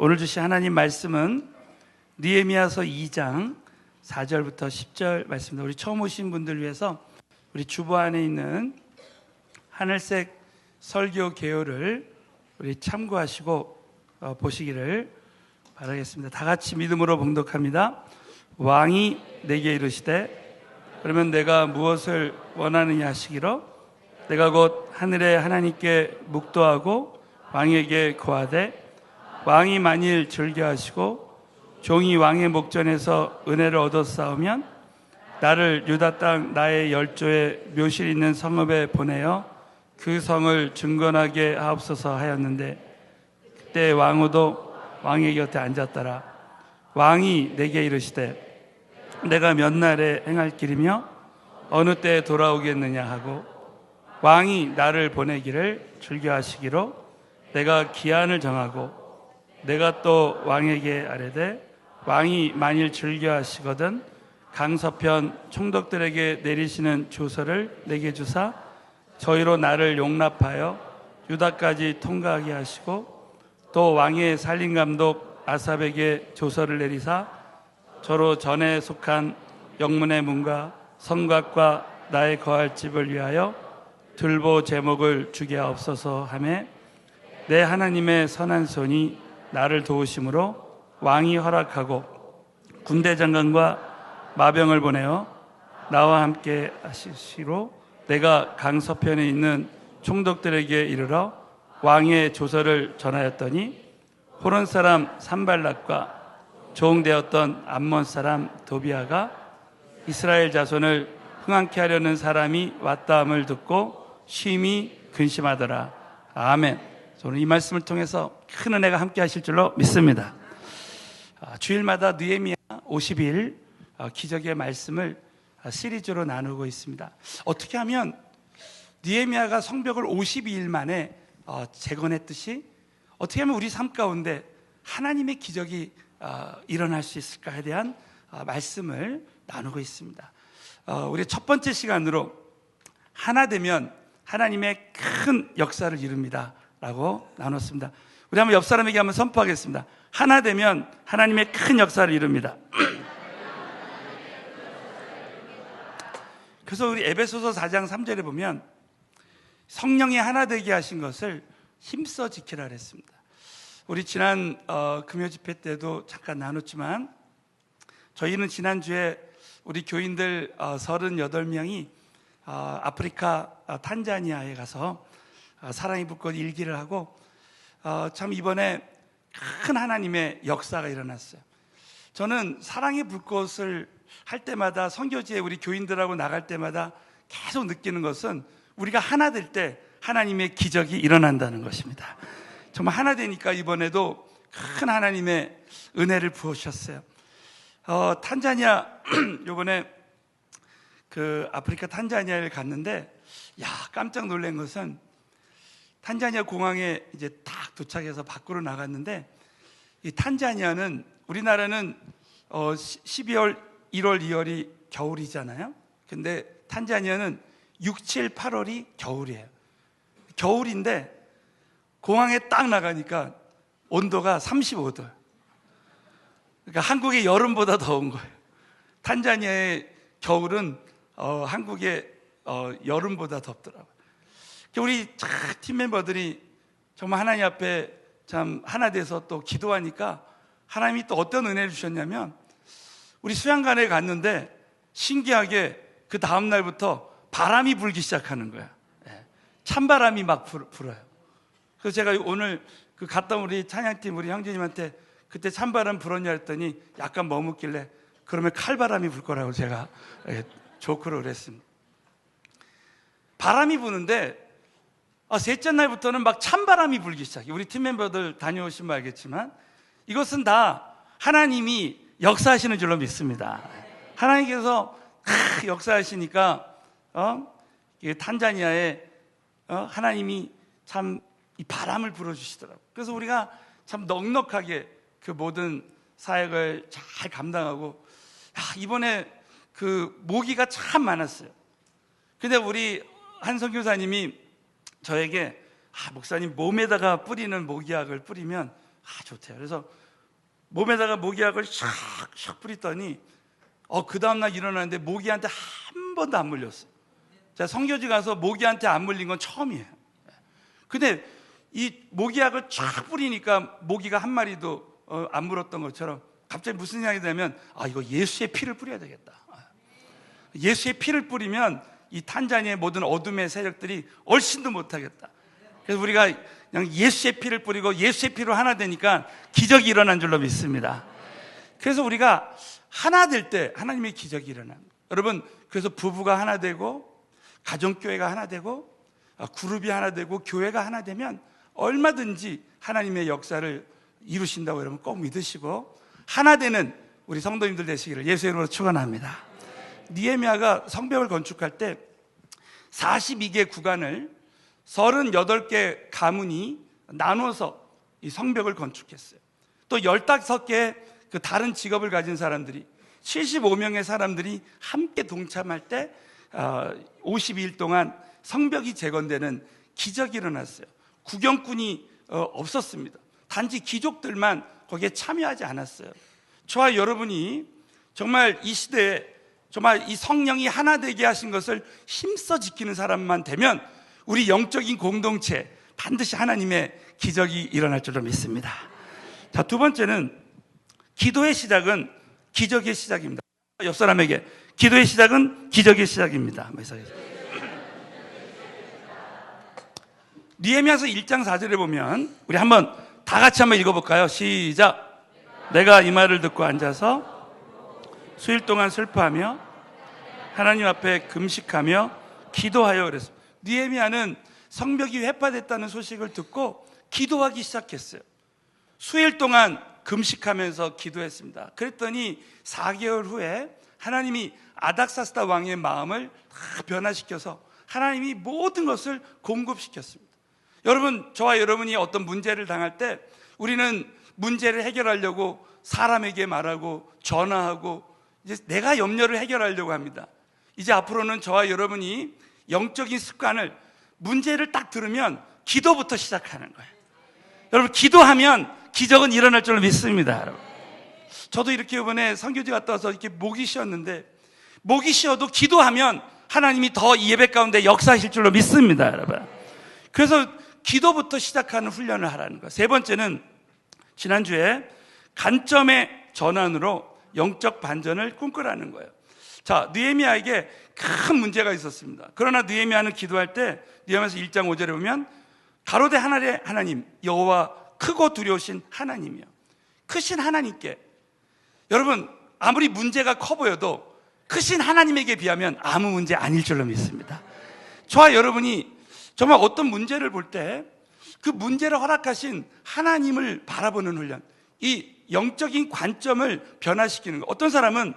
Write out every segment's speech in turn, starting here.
오늘 주신 하나님 말씀은 느헤미야서 2장 4절부터 10절 말씀입니다. 우리 처음 오신 분들 위해서 우리 주보 안에 있는 하늘색 설교 개요를 우리 참고하시고 보시기를 바라겠습니다. 다 같이 믿음으로 봉독합니다. 왕이 내게 이르시되 그러면 내가 무엇을 원하느냐 하시기로 내가 곧 하늘의 하나님께 묵도하고 왕에게 구하되 왕이 만일 즐겨하시고 종이 왕의 목전에서 은혜를 얻었사오면 나를 유다 땅 나의 열조의 묘실 있는 성읍에 보내어 그 성을 증건하게 하옵소서 하였는데 그때 왕후도 왕의 곁에 앉았더라. 왕이 내게 이르시되 내가 몇 날에 행할 길이며 어느 때에 돌아오겠느냐 하고 왕이 나를 보내기를 즐겨하시기로 내가 기한을 정하고 내가 또 왕에게 아뢰되 왕이 만일 즐겨하시거든 강서편 총독들에게 내리시는 조서를 내게 주사 저희로 나를 용납하여 유다까지 통과하게 하시고 또 왕의 살림감독 아삽에게 조서를 내리사 저로 전에 속한 영문의 문과 성곽과 나의 거할 집을 위하여 들보 제목을 주게 하옵소서 하매 내 하나님의 선한 손이 나를 도우심으로 왕이 허락하고 군대 장관과 마병을 보내어 나와 함께 하시기로 내가 강서편에 있는 총독들에게 이르러 왕의 조서를 전하였더니 호론 사람 산발락과 종되었던 암몬 사람 도비아가 이스라엘 자손을 흥황케 하려는 사람이 왔다함을 듣고 심히 근심하더라. 아멘. 저는 이 말씀을 통해서 큰 은혜가 함께 하실 줄로 믿습니다. 주일마다 느헤미야 50일 기적의 말씀을 시리즈로 나누고 있습니다. 어떻게 하면 느헤미야가 성벽을 52일 만에 재건했듯이 어떻게 하면 우리 삶 가운데 하나님의 기적이 일어날 수 있을까에 대한 말씀을 나누고 있습니다. 우리 첫 번째 시간으로 하나 되면 하나님의 큰 역사를 이룹니다 라고 나눴습니다. 우리 한번 옆 사람에게 한번 선포하겠습니다. 하나 되면 하나님의 큰 역사를 이룹니다. 그래서 우리 에베소서 4장 3절에 보면 성령이 하나 되게 하신 것을 힘써 지키라 그랬습니다. 우리 지난 금요 집회 때도 잠깐 나눴지만 저희는 지난주에 우리 교인들 38명이 아프리카 탄자니아에 가서 사랑의 불꽃 일기를 하고 참 이번에 큰 하나님의 역사가 일어났어요. 저는 사랑의 불꽃을 할 때마다 선교지에 우리 교인들하고 나갈 때마다 계속 느끼는 것은 우리가 하나 될 때 하나님의 기적이 일어난다는 것입니다. 정말 하나 되니까 이번에도 큰 하나님의 은혜를 부으셨어요. 탄자니아 요번에 그 아프리카 탄자니아를 갔는데 깜짝 놀란 것은 탄자니아 공항에 이제 딱 도착해서 밖으로 나갔는데 이 탄자니아는 우리나라는 12월, 1월, 2월이 겨울이잖아요. 근데 탄자니아는 6, 7, 8월이 겨울이에요. 겨울인데 공항에 딱 나가니까 온도가 35도예요. 그러니까 한국의 여름보다 더운 거예요. 탄자니아의 겨울은 한국의 여름보다 덥더라고요. 우리 팀 멤버들이 정말 하나님 앞에 참 하나 돼서 또 기도하니까 하나님이 또 어떤 은혜를 주셨냐면 우리 수양관에 갔는데 신기하게 그 다음 날부터 바람이 불기 시작하는 거야. 찬바람이 막 불어요. 그래서 제가 오늘 그 갔다 온 우리 찬양팀 우리 형제님한테 그때 찬바람 불었냐 했더니 약간 머뭇길래 그러면 칼바람이 불 거라고 제가 조크를 했습니다. 바람이 부는데 셋째 날부터는 막 찬바람이 불기 시작해요. 우리 팀 멤버들 다녀오시면 알겠지만 이것은 다 하나님이 역사하시는 줄로 믿습니다. 하나님께서 역사하시니까 탄자니아에 하나님이 참 이 바람을 불어주시더라고요. 그래서 우리가 참 넉넉하게 그 모든 사역을 잘 감당하고 이번에 그 모기가 참 많았어요. 근데 우리 한 선교사님이 저에게 목사님 몸에다가 뿌리는 모기약을 뿌리면 좋대요. 그래서 몸에다가 모기약을 샥샥 뿌리더니 그 다음날 일어났는데 모기한테 한 번도 안 물렸어요. 제가 성교지 가서 모기한테 안 물린 건 처음이에요. 근데 이 모기약을 쫙 뿌리니까 모기가 한 마리도 안 물었던 것처럼 갑자기 무슨 생각이 들면 이거 예수의 피를 뿌려야 되겠다. 예수의 피를 뿌리면 이 탄자니아의 모든 어둠의 세력들이 얼씬도 못하겠다. 그래서 우리가 그냥 예수의 피를 뿌리고 예수의 피로 하나 되니까 기적이 일어난 줄로 믿습니다. 그래서 우리가 하나 될 때 하나님의 기적이 일어납니다. 여러분, 그래서 부부가 하나 되고 가정교회가 하나 되고 그룹이 하나 되고 교회가 하나 되면 얼마든지 하나님의 역사를 이루신다고 여러분 꼭 믿으시고 하나 되는 우리 성도님들 되시기를 예수의 이름으로 축원합니다. 느헤미야가 성벽을 건축할 때 42개 구간을 38개 가문이 나눠서 이 성벽을 건축했어요. 또 15개 그 다른 직업을 가진 사람들이 75명의 사람들이 함께 동참할 때 52일 동안 성벽이 재건되는 기적이 일어났어요. 구경꾼이 없었습니다. 단지 귀족들만 거기에 참여하지 않았어요. 저와 여러분이 정말 이 시대에 정말 이 성령이 하나 되게 하신 것을 힘써 지키는 사람만 되면 우리 영적인 공동체 반드시 하나님의 기적이 일어날 줄로 믿습니다. 자, 두 번째는 기도의 시작은 기적의 시작입니다. 옆 사람에게 기도의 시작은 기적의 시작입니다. 느헤미야서 1장 4절에 보면 우리 한번 다 같이 한번 읽어볼까요? 시작. 내가 이 말을 듣고 앉아서 수일 동안 슬퍼하며 하나님 앞에 금식하며 기도하여 그랬어요. 느헤미야는 성벽이 회파됐다는 소식을 듣고 기도하기 시작했어요. 수일 동안 금식하면서 기도했습니다. 그랬더니 4개월 후에 하나님이 아닥사스다 왕의 마음을 다 변화시켜서 하나님이 모든 것을 공급시켰습니다. 여러분, 저와 여러분이 어떤 문제를 당할 때 우리는 문제를 해결하려고 사람에게 말하고 전화하고 이제 내가 염려를 해결하려고 합니다. 이제 앞으로는 저와 여러분이 영적인 습관을 문제를 딱 들으면 기도부터 시작하는 거예요. 여러분, 기도하면 기적은 일어날 줄로 믿습니다. 여러분. 저도 이렇게 이번에 선교지 갔다 와서 이렇게 목이 쉬었는데 목이 쉬어도 기도하면 하나님이 더 이 예배 가운데 역사하실 줄로 믿습니다. 여러분. 그래서 기도부터 시작하는 훈련을 하라는 거예요. 세 번째는 지난주에 관점의 전환으로 영적 반전을 꿈꾸라는 거예요. 자, 느헤미야에게 큰 문제가 있었습니다. 그러나 느헤미야는 기도할 때 느헤미야서 1장 5절에 보면 가로대 하늘의 하나님 여호와 크고 두려우신 하나님이요, 크신 하나님께, 여러분 아무리 문제가 커 보여도 크신 하나님에게 비하면 아무 문제 아닐 줄로 믿습니다. 저와 여러분이 정말 어떤 문제를 볼 때 그 문제를 허락하신 하나님을 바라보는 훈련, 이 영적인 관점을 변화시키는 거. 어떤 사람은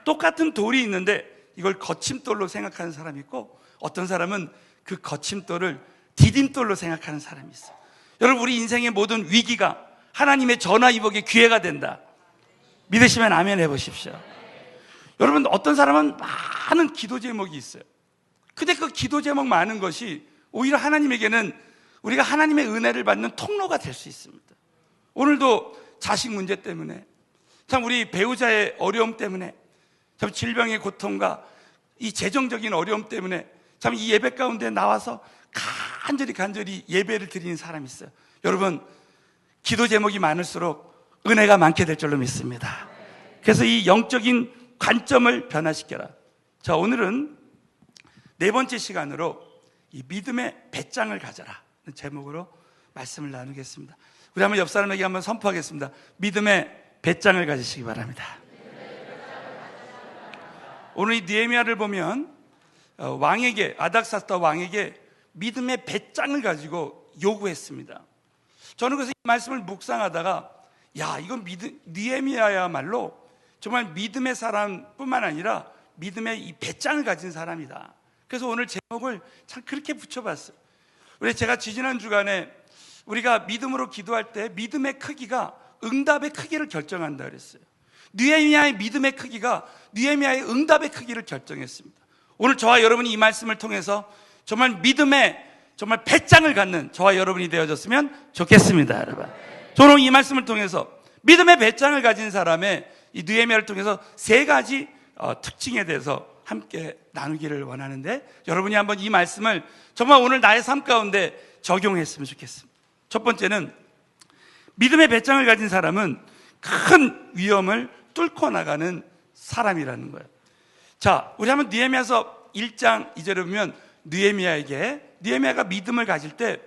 똑같은 돌이 있는데 이걸 거침돌로 생각하는 사람이 있고 어떤 사람은 그 거침돌을 디딤돌로 생각하는 사람이 있어요. 여러분, 우리 인생의 모든 위기가 하나님의 전화위복의 기회가 된다. 믿으시면 아멘 해보십시오. 여러분, 어떤 사람은 많은 기도 제목이 있어요. 근데 그 기도 제목 많은 것이 오히려 하나님에게는 우리가 하나님의 은혜를 받는 통로가 될 수 있습니다. 오늘도 자식 문제 때문에, 참 우리 배우자의 어려움 때문에, 참 질병의 고통과 이 재정적인 어려움 때문에 참 이 예배 가운데 나와서 간절히 예배를 드리는 사람이 있어요. 여러분, 기도 제목이 많을수록 은혜가 많게 될 줄로 믿습니다. 그래서 이 영적인 관점을 변화시켜라. 자, 오늘은 네 번째 시간으로 이 믿음의 배짱을 가져라 제목으로 말씀을 나누겠습니다. 우리 한번 옆 사람에게 한번 선포하겠습니다. 믿음의 배짱을 가지시기 바랍니다. 오늘 이 느헤미야를 보면 왕에게, 아닥사스다 왕에게 믿음의 배짱을 가지고 요구했습니다. 저는 그래서 이 말씀을 묵상하다가 이건 느헤미야야말로 정말 믿음의 사람뿐만 아니라 믿음의 이 배짱을 가진 사람이다. 그래서 오늘 제목을 참 그렇게 붙여봤어요. 우리 제가 지지난 주간에 우리가 믿음으로 기도할 때 믿음의 크기가 응답의 크기를 결정한다 그랬어요. 느헤미야의 믿음의 크기가 느헤미야의 응답의 크기를 결정했습니다. 오늘 저와 여러분이 이 말씀을 통해서 정말 믿음의 정말 배짱을 갖는 저와 여러분이 되어졌으면 좋겠습니다. 여러분, 저는 이 말씀을 통해서 믿음의 배짱을 가진 사람의 이 느헤미야를 통해서 세 가지 특징에 대해서 함께 나누기를 원하는데, 여러분이 한번 이 말씀을 정말 오늘 나의 삶 가운데 적용했으면 좋겠습니다. 첫 번째는, 믿음의 배짱을 가진 사람은 큰 위험을 뚫고 나가는 사람이라는 거예요. 자, 우리 한번 느헤미야서 1장 2절에 보면 느헤미야가 믿음을 가질 때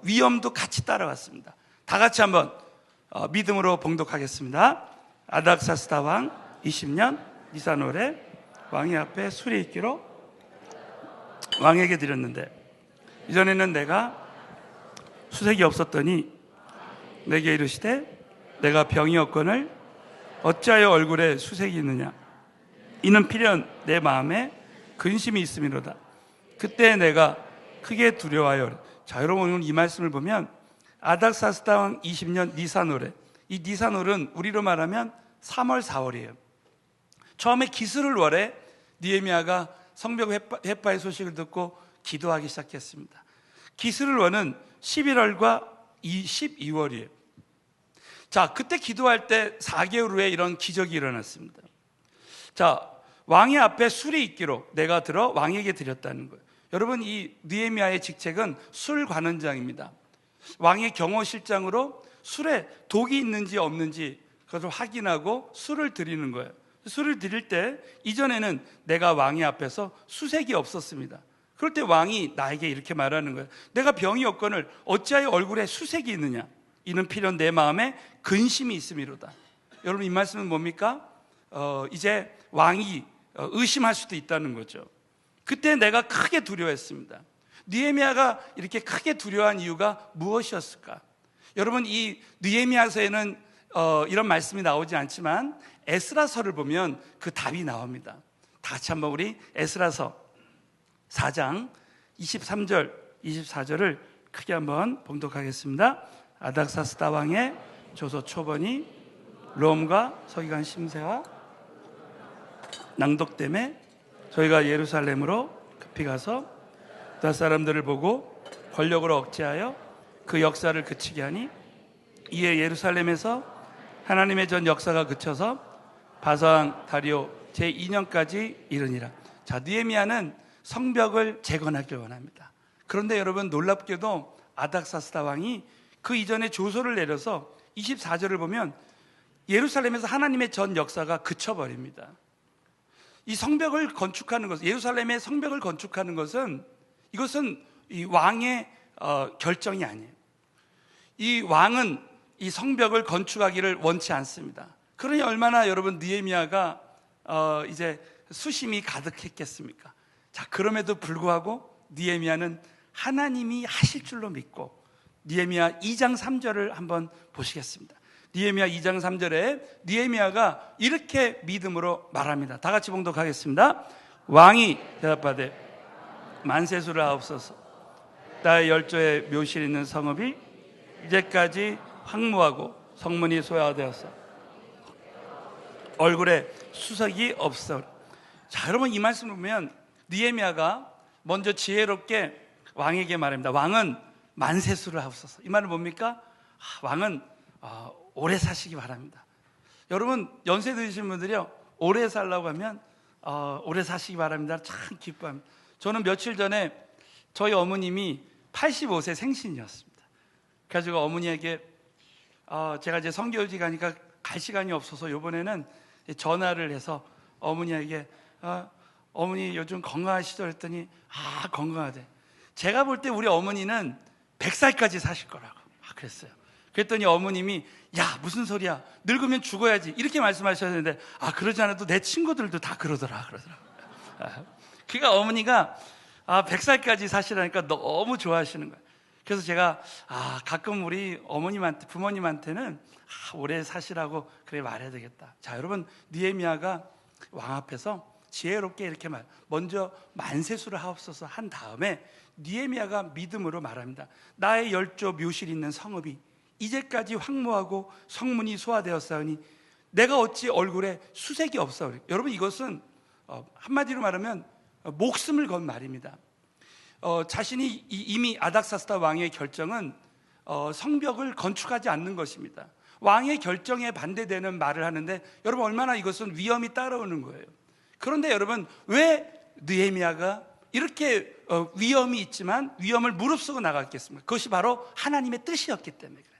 위험도 같이 따라왔습니다. 다 같이 한번 믿음으로 봉독하겠습니다. 아닥사스다 왕 20년 니산월에 왕의 앞에 술이 있기로 왕에게 드렸는데, 이전에는 내가 수색이 없었더니 내게 이르시되 내가 병이 없거늘 어찌하여 얼굴에 수색이 있느냐, 이는 필연 내 마음에 근심이 있음이로다. 그때 내가 크게 두려워하여. 자, 여러분 오늘 이 말씀을 보면 아닥사스다 왕 20년 니산월에, 이 니산월은 우리로 말하면 3월 4월이에요 처음에 기스를월에 느헤미야가 성벽 회파의 소식을 듣고 기도하기 시작했습니다. 기스를월은 11월과 12월이에요 자, 그때 기도할 때 4개월 후에 이런 기적이 일어났습니다. 자, 왕의 앞에 술이 있기로 내가 들어 왕에게 드렸다는 거예요. 여러분, 이 느헤미야의 직책은 술관원장입니다. 왕의 경호실장으로 술에 독이 있는지 없는지 그것을 확인하고 술을 드리는 거예요. 술을 드릴 때 이전에는 내가 왕의 앞에서 수색이 없었습니다. 그럴 때 왕이 나에게 이렇게 말하는 거예요. 내가 병이 없거늘 어찌하여 얼굴에 수색이 있느냐, 이는 필연 내 마음에 근심이 있음이로다. 여러분, 이 말씀은 뭡니까? 이제 왕이 의심할 수도 있다는 거죠. 그때 내가 크게 두려워했습니다. 느헤미야가 이렇게 크게 두려워한 이유가 무엇이었을까? 여러분, 이 느헤미야서에는 이런 말씀이 나오지 않지만 에스라서를 보면 그 답이 나옵니다. 다 같이 한번 우리 에스라서 4장 23절 24절을 크게 한번 봉독하겠습니다. 아닥사스다 왕의 조서 초본이 롬과 서기관 심세와 낭독됨에 저희가 예루살렘으로 급히 가서 유다 사람들을 보고 권력으로 억제하여 그 역사를 그치게 하니, 이에 예루살렘에서 하나님의 전 역사가 그쳐서 바사왕 다리오 제2년까지 이르니라. 자, 느헤미야는 성벽을 재건하길 원합니다. 그런데 여러분, 놀랍게도 아닥사스다 왕이 그 이전에 조서를 내려서 24절을 보면 예루살렘에서 하나님의 전 역사가 그쳐버립니다. 이 성벽을 건축하는 것은, 예루살렘의 성벽을 건축하는 것은, 이것은 이 왕의 결정이 아니에요. 이 왕은 이 성벽을 건축하기를 원치 않습니다. 그러니 얼마나 여러분 느헤미야가 이제 수심이 가득했겠습니까? 자, 그럼에도 불구하고 느헤미야는 하나님이 하실 줄로 믿고, 느헤미야 2장 3절을 한번 보시겠습니다. 느헤미야 2장 3절에 느헤미야가 이렇게 믿음으로 말합니다. 다 같이 봉독하겠습니다. 왕이 대답하되 만세수를 하옵소서. 나의 열조의 묘실 있는 성읍이 이제까지 황무하고 성문이 소야되었어 얼굴에 수색이 없어. 자, 여러분, 이 말씀을 보면 느헤미야가 먼저 지혜롭게 왕에게 말합니다. 왕은 만세수를 하옵소서. 이 말은 뭡니까? 왕은 오래 사시기 바랍니다. 여러분, 연세 드신 분들이요, 오래 살라고 하면 오래 사시기 바랍니다 참 기뻐합니다. 저는 며칠 전에 저희 어머님이 85세 생신이었습니다. 그래가지고 어머니에게 제가 이제 성교지 가니까 갈 시간이 없어서 이번에는 전화를 해서 어머니에게 어머니 요즘 건강하시죠? 했더니 건강하대. 제가 볼 때 우리 어머니는 100살까지 사실 거라고 그랬어요. 그랬더니 어머님이 야, 무슨 소리야, 늙으면 죽어야지, 이렇게 말씀하셨는데 그러지 않아도 내 친구들도 다 그러더라고요. 그러니까 어머니가 100살까지 사시라니까 너무 좋아하시는 거예요. 그래서 제가 가끔 우리 어머님한테, 부모님한테는 오래 사시라고 그래 말해야 되겠다. 자, 여러분, 느헤미야가 왕 앞에서 지혜롭게 이렇게 먼저 만세수를 하옵소서 한 다음에 느헤미야가 믿음으로 말합니다. 나의 열조 묘실 있는 성읍이 이제까지 황무하고 성문이 소화되었사오니 내가 어찌 얼굴에 수색이 없사오리. 여러분, 이것은 한마디로 말하면 목숨을 건 말입니다. 자신이 이미 아닥사스다 왕의 결정은 성벽을 건축하지 않는 것입니다. 왕의 결정에 반대되는 말을 하는데 여러분 얼마나 이것은 위험이 따라오는 거예요. 그런데 여러분 왜 느헤미야가 이렇게 위험이 있지만 위험을 무릅쓰고 나갔겠습니까? 그것이 바로 하나님의 뜻이었기 때문에 그래요.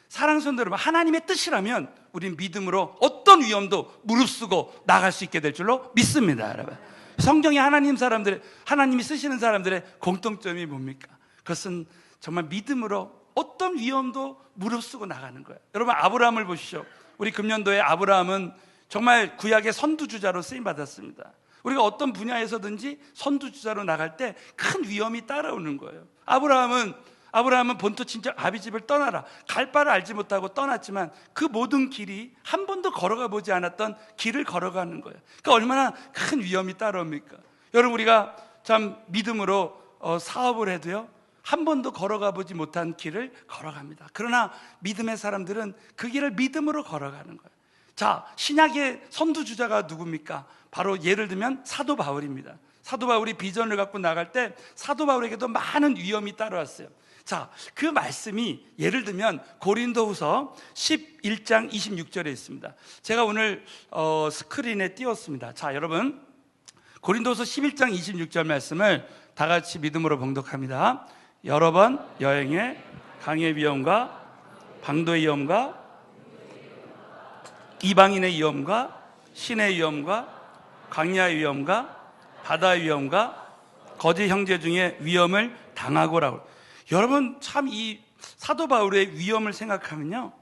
사랑하는 성도 여러분, 하나님의 뜻이라면 우린 믿음으로 어떤 위험도 무릅쓰고 나갈 수 있게 될 줄로 믿습니다. 여러분, 성경에 하나님이 쓰시는 사람들의 공통점이 뭡니까? 그것은 정말 믿음으로 어떤 위험도 무릅쓰고 나가는 거예요. 여러분, 아브라함을 보시죠. 우리 금년도에 아브라함은 정말 구약의 선두주자로 쓰임받았습니다. 우리가 어떤 분야에서든지 선두주자로 나갈 때 큰 위험이 따라오는 거예요. 아브라함은 본토 친척 아비 집을 떠나라, 갈 바를 알지 못하고 떠났지만 그 모든 길이 한 번도 걸어가 보지 않았던 길을 걸어가는 거예요. 그러니까 얼마나 큰 위험이 따라옵니까? 여러분, 우리가 참 믿음으로 사업을 해도요, 한 번도 걸어가 보지 못한 길을 걸어갑니다. 그러나 믿음의 사람들은 그 길을 믿음으로 걸어가는 거예요. 자, 신약의 선두주자가 누굽니까? 바로 예를 들면 사도 바울입니다. 사도 바울이 비전을 갖고 나갈 때 사도 바울에게도 많은 위험이 따라왔어요. 자, 그 말씀이 예를 들면 고린도후서 11장 26절에 있습니다. 제가 오늘 스크린에 띄웠습니다. 자, 여러분, 고린도후서 11장 26절 말씀을 다 같이 믿음으로 봉독합니다. 여러 번 여행에 강의 위험과 방도의 위험과 이방인의 위험과 신의 위험과 광야의 위험과 바다의 위험과 거짓 형제 중에 위험을 당하고라고. 여러분, 참 이 사도 바울의 위험을 생각하면요,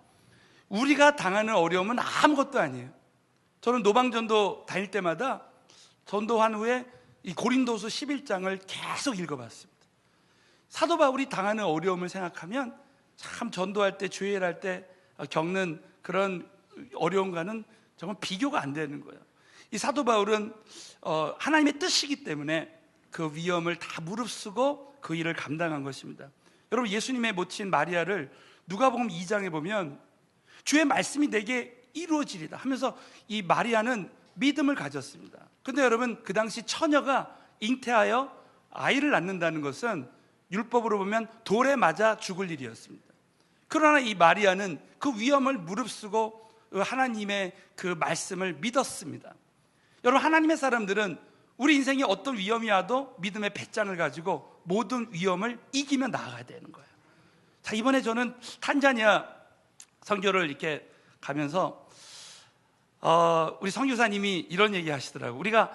우리가 당하는 어려움은 아무것도 아니에요. 저는 노방전도 다닐 때마다 전도한 후에 이 고린도서 11장을 계속 읽어봤습니다. 사도 바울이 당하는 어려움을 생각하면 참 전도할 때, 주일할 때 겪는 그런 어려움과는 정말 비교가 안 되는 거예요. 이 사도 바울은 하나님의 뜻이기 때문에 그 위험을 다 무릅쓰고 그 일을 감당한 것입니다. 여러분, 예수님의 모친 마리아를 누가복음 2장에 보면 주의 말씀이 내게 이루어지리다 하면서 이 마리아는 믿음을 가졌습니다. 그런데 여러분, 그 당시 처녀가 잉태하여 아이를 낳는다는 것은 율법으로 보면 돌에 맞아 죽을 일이었습니다. 그러나 이 마리아는 그 위험을 무릅쓰고 하나님의 그 말씀을 믿었습니다. 여러분, 하나님의 사람들은 우리 인생에 어떤 위험이 와도 믿음의 배짱을 가지고 모든 위험을 이기며 나아가야 되는 거예요. 자, 이번에 저는 탄자니아 선교를 이렇게 가면서 우리 선교사님이 이런 얘기 하시더라고요. 우리가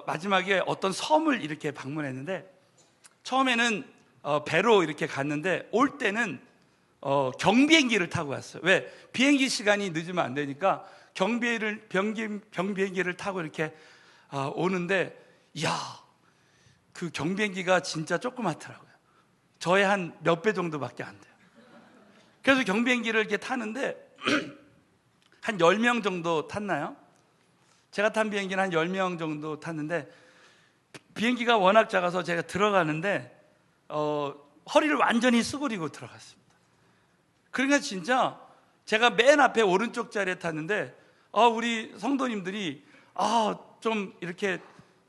마지막에 어떤 섬을 이렇게 방문했는데 처음에는 배로 이렇게 갔는데 올 때는 경비행기를 타고 갔어요. 왜? 비행기 시간이 늦으면 안 되니까 경비행기를 타고 이렇게 오는데, 이야, 그 경비행기가 진짜 조그맣더라고요. 저의 한 몇 배 정도밖에 안 돼요. 그래서 경비행기를 이렇게 타는데 한 10명 정도 탔나요? 제가 탄 비행기는 한 10명 정도 탔는데 비행기가 워낙 작아서 제가 들어가는데 허리를 완전히 수그리고 들어갔습니다. 그러니까 진짜 제가 맨 앞에 오른쪽 자리에 탔는데 우리 성도님들이 좀 이렇게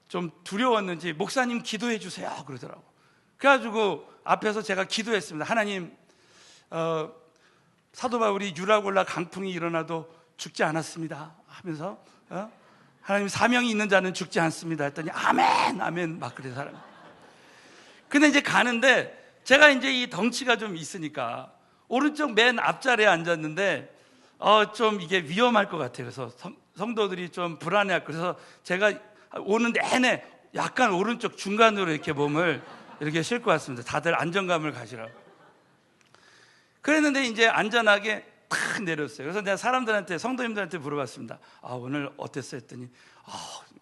좀 두려웠는지 목사님 기도해 주세요 그러더라고. 그래가지고 앞에서 제가 기도했습니다. 하나님, 사도 바울이 유라굴라 강풍이 일어나도 죽지 않았습니다 하면서 하나님, 사명이 있는 자는 죽지 않습니다 했더니 아멘 아멘 막 그래 사람. 근데 이제 가는데 제가 이제 이 덩치가 좀 있으니까 오른쪽 맨 앞자리에 앉았는데 좀 이게 위험할 것 같아요. 그래서 성도들이 좀 불안해할 거예요. 그래서 제가 오는 내내 약간 오른쪽 중간으로 이렇게 몸을 이렇게 싣고 왔습니다. 다들 안정감을 가지라고. 그랬는데 이제 안전하게 탁 내렸어요. 그래서 내가 사람들한테, 성도님들한테 물어봤습니다. 오늘 어땠어요? 했더니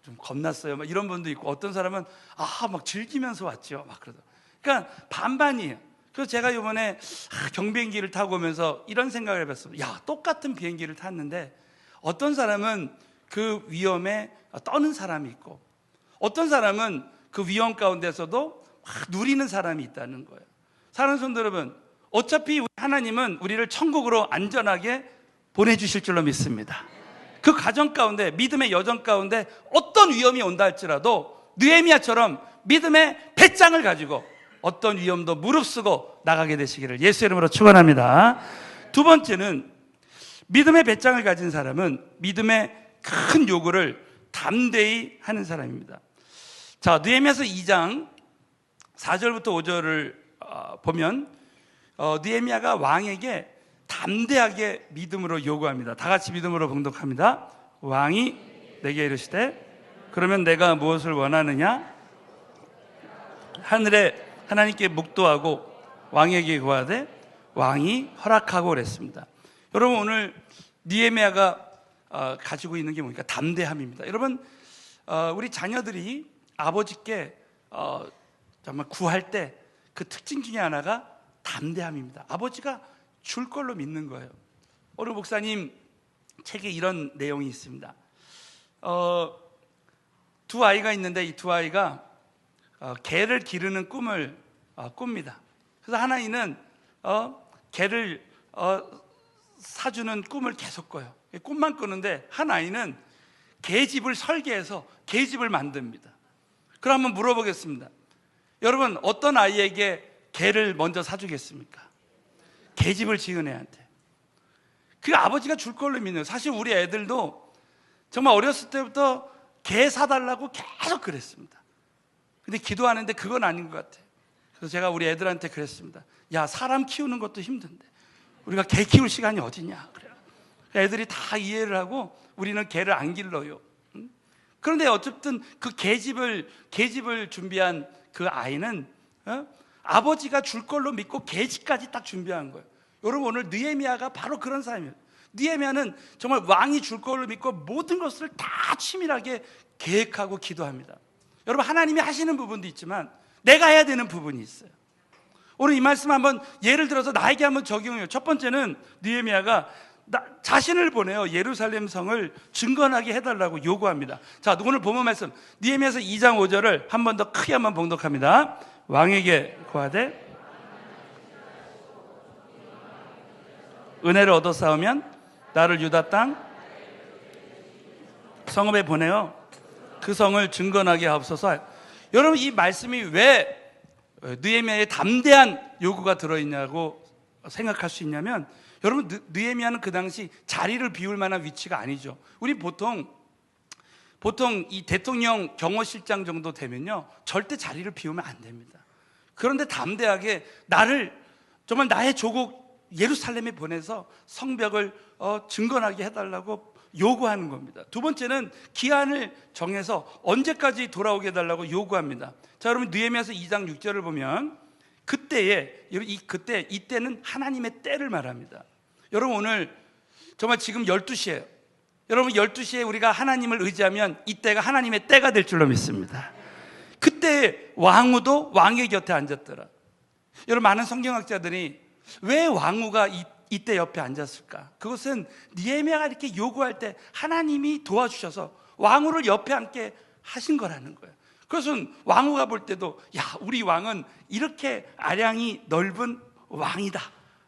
좀 겁났어요. 막 이런 분도 있고, 어떤 사람은 막 즐기면서 왔죠. 막 그러더라고요. 그러니까 반반이에요. 그래서 제가 이번에 경비행기를 타고 오면서 이런 생각을 해봤습니다. 야, 똑같은 비행기를 탔는데 어떤 사람은 그 위험에 떠는 사람이 있고 어떤 사람은 그 위험 가운데서도 막 누리는 사람이 있다는 거예요. 사랑하는 성도 여러분, 어차피 하나님은 우리를 천국으로 안전하게 보내주실 줄로 믿습니다. 그 과정 가운데, 믿음의 여정 가운데 어떤 위험이 온다 할지라도 느헤미야처럼 믿음의 배짱을 가지고 어떤 위험도 무릅쓰고 나가게 되시기를 예수의 이름으로 축원합니다. 두 번째는 믿음의 배짱을 가진 사람은 믿음의 큰 요구를 담대히 하는 사람입니다. 자, 느헤미야서 2장 4절부터 5절을 보면 느헤미야가 왕에게 담대하게 믿음으로 요구합니다. 다 같이 믿음으로 봉독합니다. 왕이 내게 이르시되 그러면 내가 무엇을 원하느냐? 하늘에 하나님께 묵도하고 왕에게 구하되 왕이 허락하고 그랬습니다. 여러분, 오늘 느헤미야가 가지고 있는 게 뭡니까? 담대함입니다. 여러분, 우리 자녀들이 아버지께 정말 구할 때 그 특징 중에 하나가 담대함입니다. 아버지가 줄 걸로 믿는 거예요. 오늘 목사님 책에 이런 내용이 있습니다. 두 아이가 있는데 이 두 아이가 개를 기르는 꿈을 꿉니다. 그래서 한 아이는 개를 사주는 꿈을 계속 꿔요. 꿈만 꾸는데 한 아이는 개집을 설계해서 개집을 만듭니다. 그럼 한번 물어보겠습니다. 여러분, 어떤 아이에게 개를 먼저 사주겠습니까? 개집을 지은 애한테. 그 아버지가 줄 걸로 믿는. 사실 우리 애들도 정말 어렸을 때부터 개 사달라고 계속 그랬습니다. 근데 기도하는데 그건 아닌 것 같아요. 그래서 제가 우리 애들한테 그랬습니다. 야, 사람 키우는 것도 힘든데 우리가 개 키울 시간이 어디냐. 그래요. 애들이 다 이해를 하고 우리는 개를 안 길러요. 그런데 어쨌든 그 개집을 준비한 그 아이는 아버지가 줄 걸로 믿고 개집까지 딱 준비한 거예요. 여러분, 오늘 느헤미야가 바로 그런 사람이에요. 느헤미야는 정말 왕이 줄 걸로 믿고 모든 것을 다 치밀하게 계획하고 기도합니다. 여러분, 하나님이 하시는 부분도 있지만 내가 해야 되는 부분이 있어요. 오늘 이 말씀 한번 예를 들어서 나에게 한번 적용해요. 첫 번째는 느헤미야가 자신을 보내요. 예루살렘 성을 증건하게 해달라고 요구합니다. 자, 오늘 본문 말씀 느헤미야서 2장 5절을 한 번 더 크게 한번 봉독합니다. 왕에게 구하되 은혜를 얻어 싸우면 나를 유다 땅 성읍에 보내어 그 성을 증건하게 하옵소서. 여러분, 이 말씀이 왜 느헤미야의 담대한 요구가 들어있냐고 생각할 수 있냐면, 여러분, 느헤미야는 그 당시 자리를 비울 만한 위치가 아니죠. 우리 보통 이 대통령 경호실장 정도 되면요, 절대 자리를 비우면 안 됩니다. 그런데 담대하게 정말 나의 조국 예루살렘에 보내서 성벽을 증건하게 해달라고 요구하는 겁니다. 두 번째는 기한을 정해서 언제까지 돌아오게 해달라고 요구합니다. 자, 여러분, 느헤미야서 2장 6절을 보면 이때는 하나님의 때를 말합니다. 여러분, 오늘 정말 지금 12시예요. 여러분, 12시에 우리가 하나님을 의지하면 이때가 하나님의 때가 될 줄로 믿습니다. 그때 왕후도 왕의 곁에 앉았더라. 여러분, 많은 성경학자들이 왜 왕후가 이때 옆에 앉았을까? 그것은 느헤미야가 이렇게 요구할 때 하나님이 도와주셔서 왕후를 옆에 앉게 하신 거라는 거예요. 그것은 왕후가 볼 때도, 야, 우리 왕은 이렇게 아량이 넓은 왕이다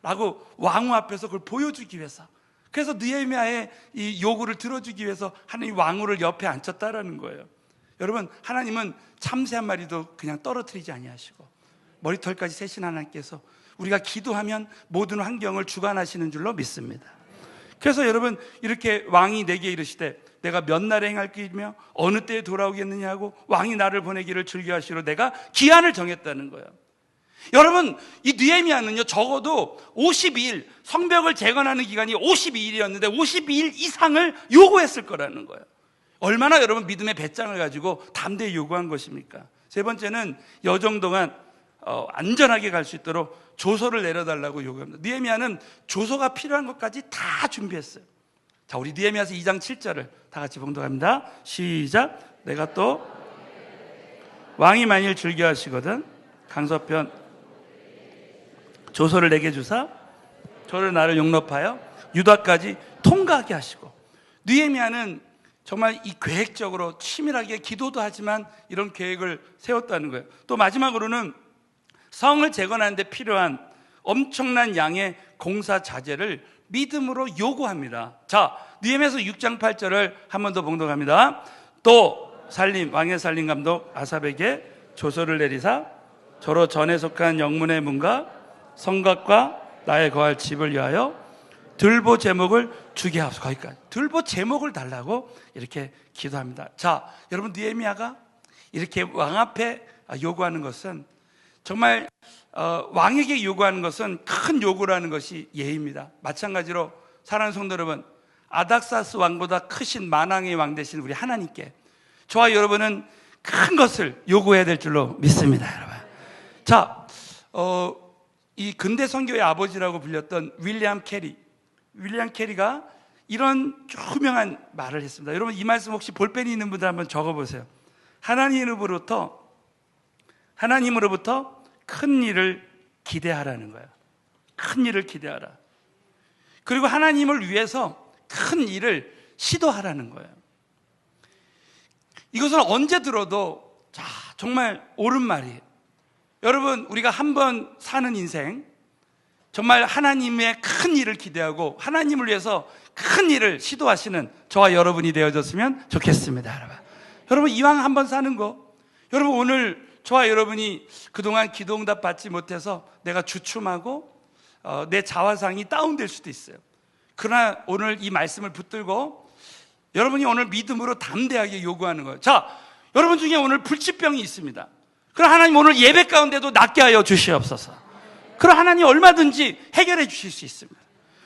라고 왕후 앞에서 그걸 보여주기 위해서, 그래서 느헤미야의 이 요구를 들어주기 위해서 하나님 왕후를 옆에 앉혔다라는 거예요. 여러분, 하나님은 참새 한 마리도 그냥 떨어뜨리지 아니하시고 머리털까지 세신 하나님께서 우리가 기도하면 모든 환경을 주관하시는 줄로 믿습니다. 그래서 여러분, 이렇게 왕이 내게 이르시되 내가 몇 날에 행할 길이며 어느 때에 돌아오겠느냐 하고 왕이 나를 보내기를 즐겨하시로 내가 기한을 정했다는 거예요. 여러분, 이 느헤미야는요, 적어도 52일, 성벽을 재건하는 기간이 52일이었는데 52일 이상을 요구했을 거라는 거예요. 얼마나 여러분 믿음의 배짱을 가지고 담대히 요구한 것입니까? 세 번째는 여정 동안 안전하게 갈 수 있도록 조서를 내려달라고 요구합니다. 느헤미야는 조서가 필요한 것까지 다 준비했어요. 자, 우리 느헤미야서 2장 7절을 다 같이 봉독합니다. 시작. 내가 또 왕이 만일 즐겨하시거든 강서편 조서를 내게 주사 저를 나를 용납하여 유다까지 통과하게 하시고. 느헤미야는 정말 이 계획적으로 치밀하게 기도도 하지만 이런 계획을 세웠다는 거예요. 또 마지막으로는 성을 재건하는 데 필요한 엄청난 양의 공사 자재를 믿음으로 요구합니다. 자, 느헤미야서 6장 8절을 한 번 더 봉독합니다. 또 왕의 살림 감독 아삽에게 조서를 내리사 저로 전에 속한 영문의 문과 성곽과 나의 거할 집을 위하여 들보 제목을 주게 하소서. 거기까지. 들보 제목을 달라고 이렇게 기도합니다. 자, 여러분, 느헤미야가 이렇게 왕 앞에 요구하는 것은 정말 왕에게 요구하는 것은 큰 요구라는 것이 예입니다. 마찬가지로 사랑하는 성도 여러분, 아닥사스 왕보다 크신 만왕의 왕 되신 우리 하나님께 저와 여러분은 큰 것을 요구해야 될 줄로 믿습니다, 여러분. 자, 이 근대 선교의 아버지라고 불렸던 윌리엄 캐리가 이런 유명한 말을 했습니다. 여러분, 이 말씀 혹시 볼펜이 있는 분들 한번 적어보세요. 하나님으로부터 큰 일을 기대하라는 거예요. 큰 일을 기대하라. 그리고 하나님을 위해서 큰 일을 시도하라는 거예요. 이것은 언제 들어도 정말 옳은 말이에요. 여러분, 우리가 한 번 사는 인생, 정말 하나님의 큰 일을 기대하고 하나님을 위해서 큰 일을 시도하시는 저와 여러분이 되어졌으면 좋겠습니다, 여러분. 여러분, 이왕 한 번 사는 거, 여러분, 오늘 저와 여러분이 그동안 기도응답 받지 못해서 내가 주춤하고 내 자화상이 다운될 수도 있어요. 그러나 오늘 이 말씀을 붙들고 여러분이 오늘 믿음으로 담대하게 요구하는 거예요. 자, 여러분 중에 오늘 불치병이 있습니다. 그럼 하나님 오늘 예배 가운데도 낫게 하여 주시옵소서. 그럼 하나님 얼마든지 해결해 주실 수 있습니다.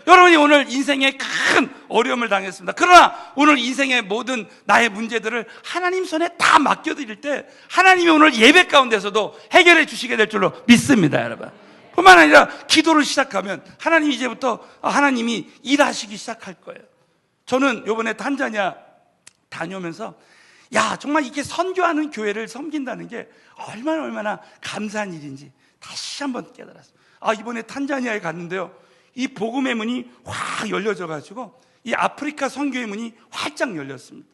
여러분이 오늘 인생에 큰 어려움을 당했습니다. 그러나 오늘 인생의 모든 나의 문제들을 하나님 손에 다 맡겨드릴 때 하나님이 오늘 예배 가운데서도 해결해 주시게 될 줄로 믿습니다, 여러분. 뿐만 아니라 기도를 시작하면 하나님 이제부터 하나님이 일하시기 시작할 거예요. 저는 이번에 탄자니아 다녀오면서 정말 이렇게 선교하는 교회를 섬긴다는 게 얼마나 감사한 일인지 다시 한번 깨달았어요. 이번에 탄자니아에 갔는데요, 이 복음의 문이 확 열려져 가지고 이 아프리카 선교의 문이 활짝 열렸습니다.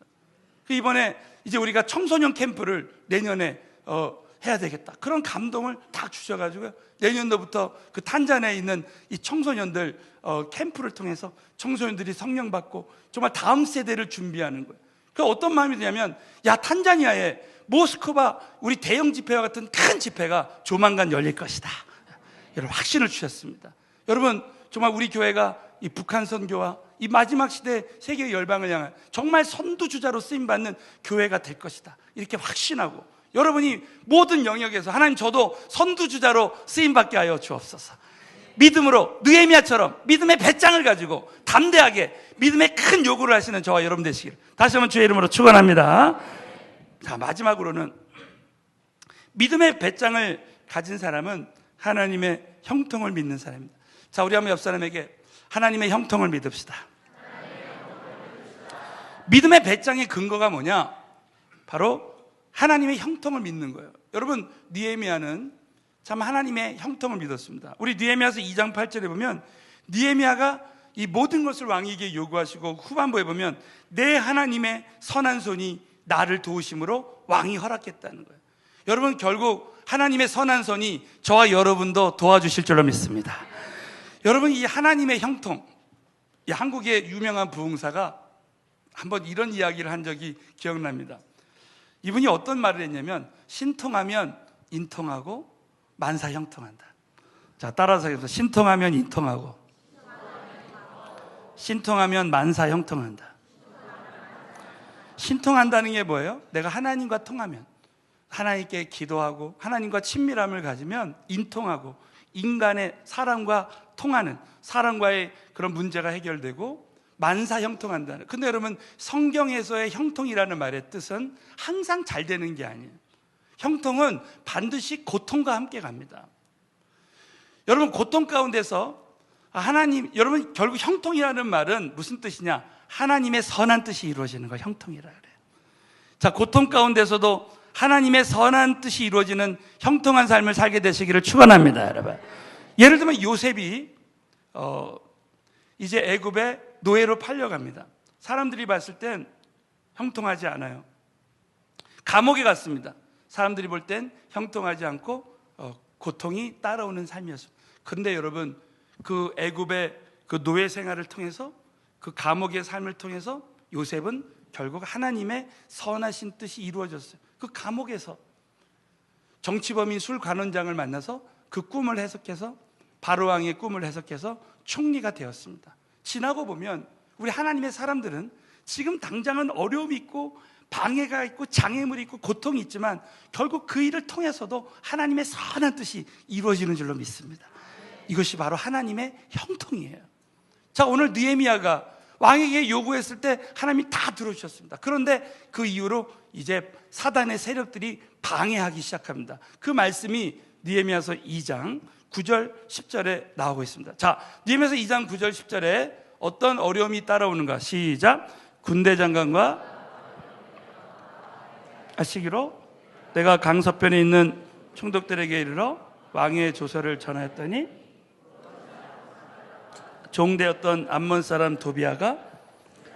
이번에 이제 우리가 청소년 캠프를 내년에 해야 되겠다, 그런 감동을 다 주셔가지고 내년도부터 그 탄자니아에 있는 이 청소년들 캠프를 통해서 청소년들이 성령 받고 정말 다음 세대를 준비하는 거예요. 그 어떤 마음이 드냐면, 탄자니아에 모스크바 우리 대형 집회와 같은 큰 집회가 조만간 열릴 것이다, 여러분 확신을 주셨습니다. 여러분, 정말 우리 교회가 이 북한 선교와 이 마지막 시대 세계 열방을 향한 정말 선두주자로 쓰임받는 교회가 될 것이다, 이렇게 확신하고 여러분이 모든 영역에서 하나님, 저도 선두주자로 쓰임받게 하여 주옵소서. 믿음으로 느헤미야처럼 믿음의 배짱을 가지고 담대하게 믿음의 큰 요구를 하시는 저와 여러분 되시길 다시 한번 주의 이름으로 축원합니다. 자, 마지막으로는 믿음의 배짱을 가진 사람은 하나님의 형통을 믿는 사람입니다. 자, 우리 한번 옆 사람에게 하나님의 형통을 믿읍시다. 믿음의 배짱의 근거가 뭐냐? 바로 하나님의 형통을 믿는 거예요. 여러분, 느헤미야는 참 하나님의 형통을 믿었습니다. 우리 느헤미야서 2장 8절에 보면 느헤미야가 이 모든 것을 왕에게 요구하시고 후반부에 보면 내 하나님의 선한 손이 나를 도우심으로 왕이 허락했다는 거예요. 여러분, 결국 하나님의 선한 손이 저와 여러분도 도와주실 줄로 믿습니다. 여러분, 이 하나님의 형통, 이 한국의 유명한 부흥사가 한번 이런 이야기를 한 적이 기억납니다. 이분이 어떤 말을 했냐면, 신통하면 인통하고 만사 형통한다. 자, 따라서 해서 신통하면 인통하고 신통하면 만사 형통한다. 신통한다는 게 뭐예요? 내가 하나님과 통하면, 하나님께 기도하고 하나님과 친밀함을 가지면 인통하고 인간의 사람과 통하는, 사람과의 그런 문제가 해결되고 만사 형통한다는. 근데 여러분, 성경에서의 형통이라는 말의 뜻은 항상 잘 되는 게 아니에요. 형통은 반드시 고통과 함께 갑니다. 여러분, 고통 가운데서 하나님, 여러분, 결국 형통이라는 말은 무슨 뜻이냐? 하나님의 선한 뜻이 이루어지는 걸 형통이라 그래요. 자, 고통 가운데서도 하나님의 선한 뜻이 이루어지는 형통한 삶을 살게 되시기를 축원합니다, 여러분. 예를 들면 요셉이 이제 애굽에 노예로 팔려갑니다. 사람들이 봤을 땐 형통하지 않아요. 감옥에 갔습니다. 사람들이 볼 땐 형통하지 않고 고통이 따라오는 삶이었습니다. 그런데 여러분, 그 애굽의 그 노예 생활을 통해서, 그 감옥의 삶을 통해서 요셉은 결국 하나님의 선하신 뜻이 이루어졌어요. 그 감옥에서 정치범인 술관원장을 만나서 그 꿈을 해석해서 바로왕의 꿈을 해석해서 총리가 되었습니다. 지나고 보면 우리 하나님의 사람들은 지금 당장은 어려움이 있고 방해가 있고 장애물이 있고 고통이 있지만 결국 그 일을 통해서도 하나님의 선한 뜻이 이루어지는 줄로 믿습니다. 이것이 바로 하나님의 형통이에요. 자, 오늘 느헤미야가 왕에게 요구했을 때 하나님이 다 들어주셨습니다. 그런데 그 이후로 이제 사단의 세력들이 방해하기 시작합니다. 그 말씀이 느헤미야서 2장 9절 10절에 나오고 있습니다. 자, 느헤미야서 2장 9절 10절에 어떤 어려움이 따라오는가? 시작. 군대 장관과 아시기로 내가 강서편에 있는 총독들에게 이르러 왕의 조서를 전하였더니 종되었던 암몬 사람 도비아가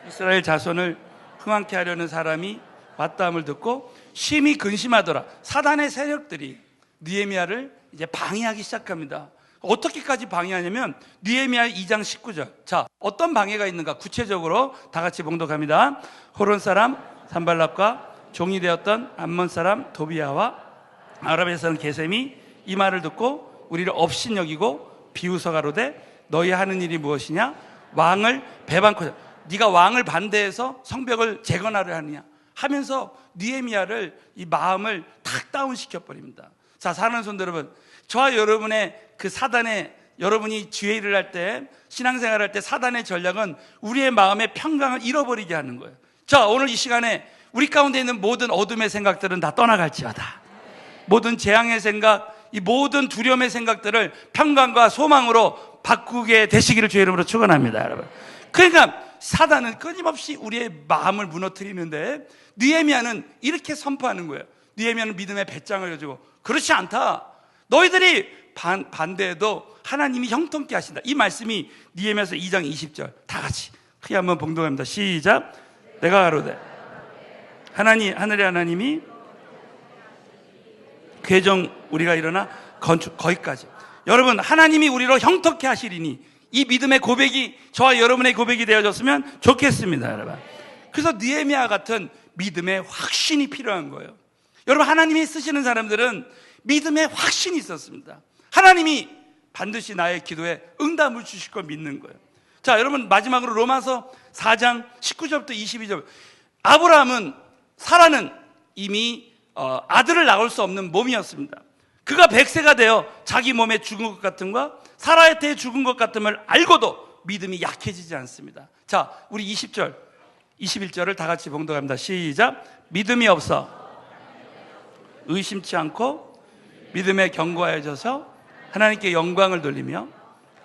이스라엘 자손을 흥황케 하려는 사람이 왔다함을 듣고 심히 근심하더라. 사단의 세력들이 느헤미야를 이제 방해하기 시작합니다. 어떻게까지 방해하냐면 느헤미야 2장 19절. 자, 어떤 방해가 있는가? 구체적으로 다 같이 봉독합니다. 호론 사람 산발랍과 종이 되었던 암몬 사람 도비아와 아랍에서는 게셈이 이 말을 듣고 우리를 업신여기고 비웃어 가로되 너희 하는 일이 무엇이냐? 왕을 배반코자. 네가 왕을 반대해서 성벽을 재건하려 하느냐 하면서 느헤미야를 이 마음을 탁 다운시켜 버립니다. 자, 사랑하는 성도 여러분, 저와 여러분의 그 사단의 여러분이 지혜를 할 때, 신앙생활 할 때 사단의 전략은 우리의 마음의 평강을 잃어버리게 하는 거예요. 자, 오늘 이 시간에 우리 가운데 있는 모든 어둠의 생각들은 다 떠나갈지어다. 모든 재앙의 생각, 이 모든 두려움의 생각들을 평강과 소망으로 바꾸게 되시기를 주의 이름으로 축원합니다, 여러분. 그러니까 사단은 끊임없이 우리의 마음을 무너뜨리는데 느헤미야는 이렇게 선포하는 거예요. 느헤미야는 믿음의 배짱을 가지고 그렇지 않다. 너희들이 반대해도 하나님이 형통케 하신다. 이 말씀이 느헤미야서 2장 20절 다 같이 크게 한번 봉독합니다. 시작. 내가 가로되 하늘의 하나님이 괴정 우리가 일어나 건축 거기까지. 여러분, 하나님이 우리로 형통케 하시리니 이 믿음의 고백이 저와 여러분의 고백이 되어졌으면 좋겠습니다, 여러분. 그래서 느헤미야 같은 믿음의 확신이 필요한 거예요. 여러분, 하나님이 쓰시는 사람들은 믿음의 확신이 있었습니다. 하나님이 반드시 나의 기도에 응답을 주실 걸 믿는 거예요. 자, 여러분, 마지막으로 로마서 4장 19절부터 22절. 아브라함은, 사라는 이미 아들을 낳을 수 없는 몸이었습니다. 그가 100세가 되어 자기 몸에 죽은 것 같음과 사라의 때에 죽은 것 같음을 알고도 믿음이 약해지지 않습니다. 자, 우리 20절 21절을 다 같이 봉독합니다. 시작. 믿음이 없어 의심치 않고 믿음에 견고하여져서 하나님께 영광을 돌리며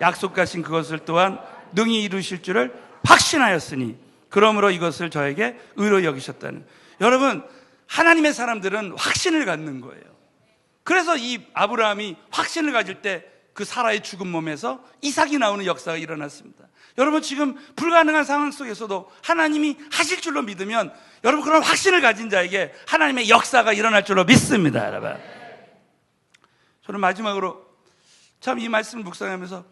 약속하신 그것을 또한 능히 이루실 줄을 확신하였으니 그러므로 이것을 저에게 의로 여기셨다는. 여러분, 하나님의 사람들은 확신을 갖는 거예요. 그래서 이 아브라함이 확신을 가질 때 그 사라의 죽은 몸에서 이삭이 나오는 역사가 일어났습니다. 여러분, 지금 불가능한 상황 속에서도 하나님이 하실 줄로 믿으면 여러분, 그런 확신을 가진 자에게 하나님의 역사가 일어날 줄로 믿습니다, 여러분. 저는 마지막으로 참 이 말씀을 묵상하면서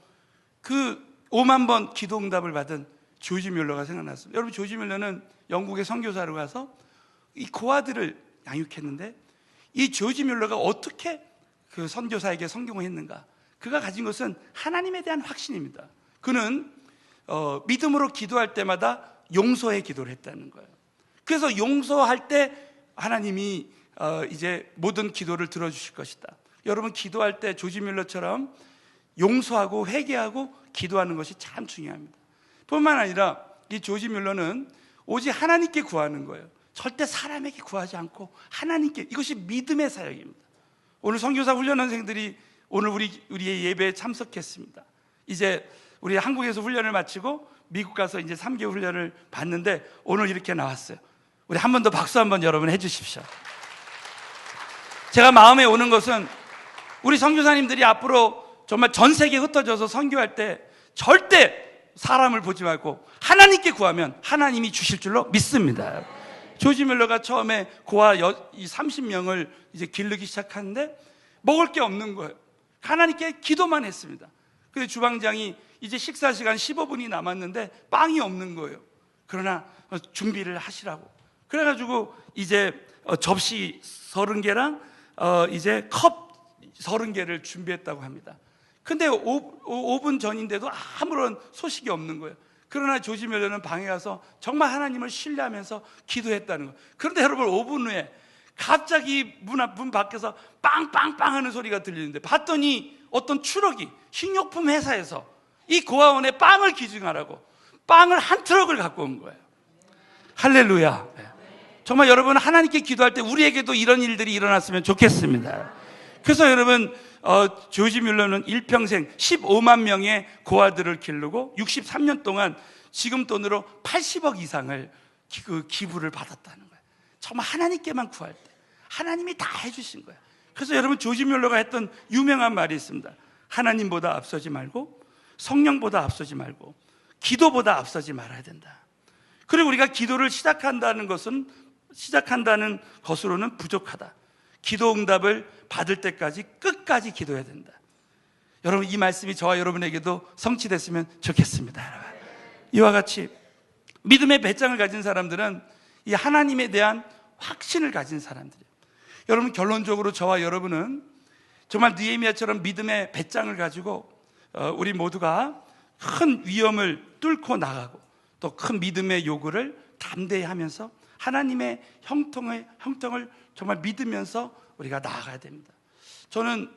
그 5만 번 기도 응답을 받은 조지 뮬러가 생각났습니다. 여러분, 조지 뮬러는 영국의 선교사로 가서 이 고아들을 양육했는데 이 조지 뮬러가 어떻게 그 선교사에게 성경을 했는가? 그가 가진 것은 하나님에 대한 확신입니다. 그는 믿음으로 기도할 때마다 용서의 기도를 했다는 거예요. 그래서 용서할 때 하나님이 이제 모든 기도를 들어주실 것이다. 여러분, 기도할 때 조지 뮬러처럼 용서하고 회개하고 기도하는 것이 참 중요합니다. 뿐만 아니라 이 조지 뮬러는 오직 하나님께 구하는 거예요. 절대 사람에게 구하지 않고 하나님께. 이것이 믿음의 사역입니다. 오늘 선교사 훈련원생들이 오늘 우리의 예배에 참석했습니다. 이제 우리 한국에서 훈련을 마치고 미국 가서 이제 3개월 훈련을 받는데 오늘 이렇게 나왔어요. 우리 한 번 더 박수 한번 여러분 해주십시오. 제가 마음에 오는 것은 우리 선교사님들이 앞으로 정말 전 세계에 흩어져서 선교할 때 절대 사람을 보지 말고 하나님께 구하면 하나님이 주실 줄로 믿습니다. 조지 뮬러가 처음에 고아 30명을 이제 기르기 시작하는데 먹을 게 없는 거예요. 하나님께 기도만 했습니다. 그래서 주방장이 이제 식사 시간 15분이 남았는데 빵이 없는 거예요. 그러나 준비를 하시라고. 그래가지고 이제 접시 30개랑 이제 컵 30개를 준비했다고 합니다. 근데 5분 전인데도 아무런 소식이 없는 거예요. 그러나 조지 뮬러는 방에 가서 정말 하나님을 신뢰하면서 기도했다는 거예요. 그런데 여러분 5분 후에 갑자기 문 밖에서 빵빵빵 하는 소리가 들리는데 봤더니 어떤 트럭이 식료품 회사에서 이 고아원에 빵을 기증하라고 빵을 한 트럭을 갖고 온 거예요. 할렐루야. 정말 여러분 하나님께 기도할 때 우리에게도 이런 일들이 일어났으면 좋겠습니다. 그래서 여러분 조지 뮬러는 일평생 15만 명의 고아들을 기르고 63년 동안 지금 돈으로 80억 이상을 기부를 받았다는 거예요. 정말 하나님께만 구할 때 하나님이 다 해주신 거예요. 그래서 여러분 조지 뮬러가 했던 유명한 말이 있습니다. 하나님보다 앞서지 말고 성령보다 앞서지 말고 기도보다 앞서지 말아야 된다. 그리고 우리가 기도를 시작한다는 것으로는 부족하다. 기도 응답을 받을 때까지 끝까지 기도해야 된다. 여러분 이 말씀이 저와 여러분에게도 성취됐으면 좋겠습니다. 여러분. 이와 같이 믿음의 배짱을 가진 사람들은 이 하나님에 대한 확신을 가진 사람들이에요. 여러분 결론적으로 저와 여러분은 정말 느헤미야처럼 믿음의 배짱을 가지고 우리 모두가 큰 위험을 뚫고 나가고 또 큰 믿음의 요구를 담대히 하면서 하나님의 형통을 정말 믿으면서 우리가 나아가야 됩니다. 저는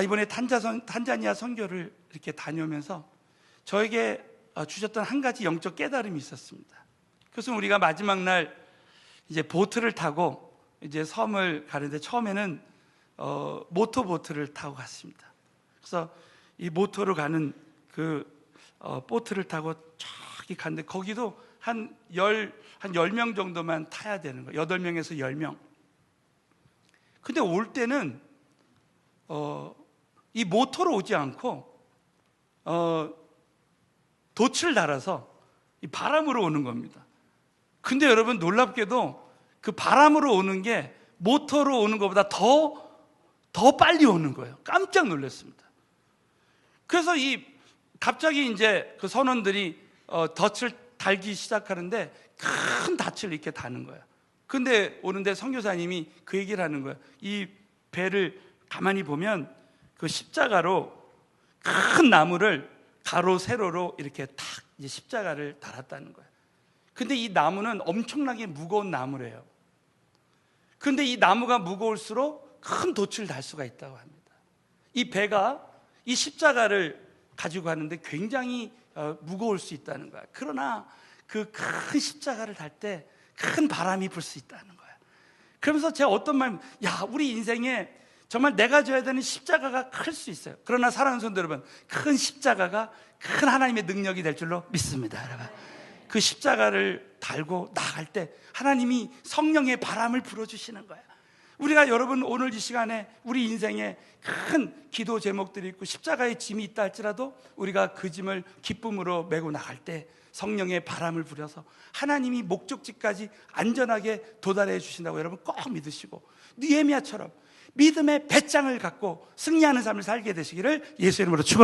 이번에 탄자니아 선교를 이렇게 다녀오면서 저에게 주셨던 한 가지 영적 깨달음이 있었습니다. 그래서 우리가 마지막 날 이제 보트를 타고 이제 섬을 가는데 처음에는 모터보트를 타고 갔습니다. 그래서 이 모터로 가는 보트를 타고 저기 갔는데 거기도 한 10명 정도만 타야 되는 거예요. 8명에서 10명. 근데 올 때는 이 모터로 오지 않고 돛을 달아서 이 바람으로 오는 겁니다. 근데 여러분 놀랍게도 그 바람으로 오는 게 모터로 오는 것보다 더 빨리 오는 거예요. 깜짝 놀랐습니다. 그래서 갑자기 이제 그 선원들이 덫을 달기 시작하는데 큰 닻을 이렇게 다는 거예요. 근데 오는데 선교사님이 그 얘기를 하는 거예요. 이 배를 가만히 보면 그 십자가로 큰 나무를 가로 세로로 이렇게 탁 이제 십자가를 달았다는 거예요. 근데 이 나무는 엄청나게 무거운 나무래요. 근데 이 나무가 무거울수록 큰 돛을 달 수가 있다고 합니다. 이 배가 이 십자가를 가지고 가는데 굉장히 무거울 수 있다는 거야. 그러나 그 큰 십자가를 달 때 큰 바람이 불 수 있다는 거야. 그러면서 제가 어떤 말, 우리 인생에 정말 내가 져야 되는 십자가가 클 수 있어요. 그러나 사랑하는 성도 여러분, 큰 십자가가 큰 하나님의 능력이 될 줄로 믿습니다. 여러분. 그 십자가를 달고 나갈 때 하나님이 성령의 바람을 불어주시는 거야. 우리가 여러분 오늘 이 시간에 우리 인생에 큰 기도 제목들이 있고 십자가의 짐이 있다 할지라도 우리가 그 짐을 기쁨으로 메고 나갈 때 성령의 바람을 부려서 하나님이 목적지까지 안전하게 도달해 주신다고 여러분 꼭 믿으시고 느헤미야처럼 믿음의 배짱을 갖고 승리하는 삶을 살게 되시기를 예수의 이름으로 축원합니다.